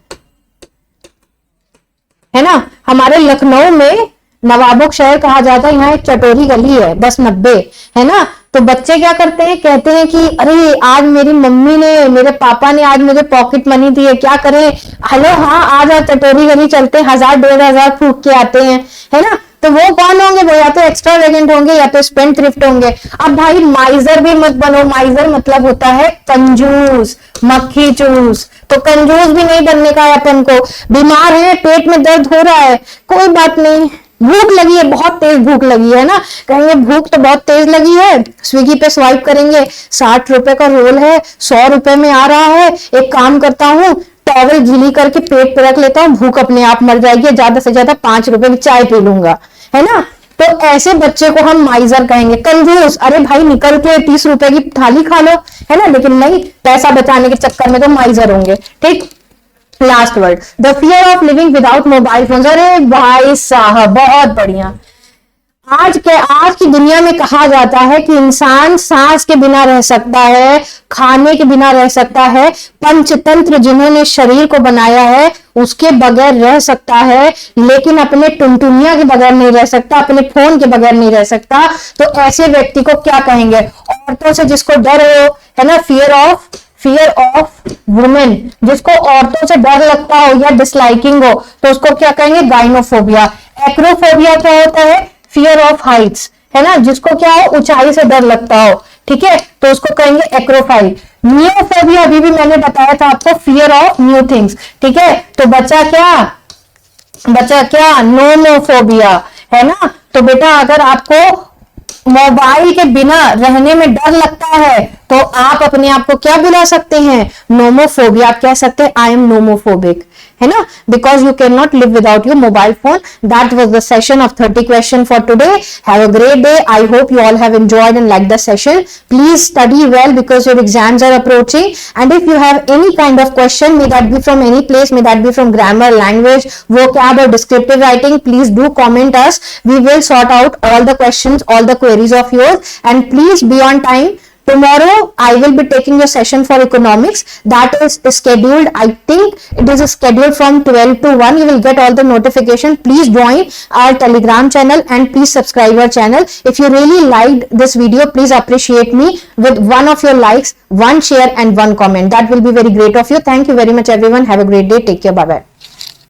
है ना। हमारे लखनऊ में नवाबों शहर कहा जाता है, यहाँ एक चटोरी गली है 1090, है ना। तो बच्चे क्या करते हैं, कहते हैं कि अरे आज मेरी मम्मी ने, मेरे पापा ने आज मुझे पॉकेट मनी दी है, क्या करें, हेलो हाँ आज चटोरी गली चलते हैं, 1000-1500 फूक के आते हैं, है ना। तो वो कौन होंगे, वो या तो एक्स्ट्रावेगेंट होंगे या तो स्पेंड थ्रिफ्ट होंगे। अब भाई माइजर भी मत बनो, माइजर मतलब होता है कंजूस, मक्खी चूस। तो कंजूस भी नहीं बनने का है अपन को। बीमार है, पेट में दर्द हो रहा है, कोई बात नहीं, भूख लगी है, बहुत तेज भूख लगी है ना, कहेंगे भूख तो बहुत तेज लगी है, स्विगी पे स्वाइप करेंगे, 60 रुपए का रोल है, 100 रुपए में आ रहा है, एक काम करता हूँ टॉवल गीली करके पेट पे रख लेता हूँ, भूख अपने आप मर जाएगी, ज्यादा से ज्यादा 5 रुपए की चाय पी लूंगा, है ना। तो ऐसे बच्चे को हम माइजर कहेंगे। कंजूस, अरे भाई निकल के 30 रुपए की थाली खा लो, है ना, लेकिन नहीं, पैसा बचाने के चक्कर में तो माइजर होंगे। ठीक, last word, the fear of living without mobile phone. अरे भाई साहब बहुत बढ़िया। आज की दुनिया में कहा जाता है कि इंसान सांस के बिना रह सकता है, खाने के बिना रह सकता है, पंचतंत्र जिन्होंने शरीर को बनाया है उसके बगैर रह सकता है, लेकिन अपने टुनटुनिया के बगैर नहीं रह सकता, अपने फोन के बगैर नहीं रह सकता। तो ऐसे व्यक्ति को क्या कहेंगे, औरतों से जिसको डर हो, है ना, फियर ऑफ वुमेन, जिसको औरतों से डर लगता हो या डिसलाइकिंग हो तो उसको क्या कहेंगे, गाइनोफोबिया। एक्रोफोबिया क्या होता है, फियर ऑफ हाइट्स, है ना, जिसको क्या हो, ऊंचाई से डर लगता हो, ठीक है, तो उसको कहेंगे एक्रोफाइल। नियोफोबिया अभी भी मैंने बताया था आपको, फियर ऑफ न्यू थिंग्स, ठीक है। तो बचा क्या, नोमोफोबिया, है ना। तो बेटा अगर आपको मोबाइल के बिना रहने में डर लगता है तो आप अपने आप को क्या बुला सकते हैं, नोमोफोबिया। आप कह सकते हैं आई एम नोमोफोबिक, है ना, because you can not live without your mobile phone. That was the session of 30 question for today. Have a great day. I hope you all have enjoyed and liked the session. Please study well because your exams are approaching, and if you have any kind of question, may that be from any place, may that be from grammar, language, vocab or descriptive writing, please do comment us. We will sort out all the questions, all the queries of yours, and please be on time. Tomorrow I will be taking your session for economics. That is scheduled, I think it is scheduled from 12 to 1. You will get all the notification. Please join our Telegram channel and please subscribe our channel. If you really liked this video, please appreciate me with one of your likes, one share and one comment. That will be very great of you. Thank you very much everyone. Have a great day. Take care. Bye bye.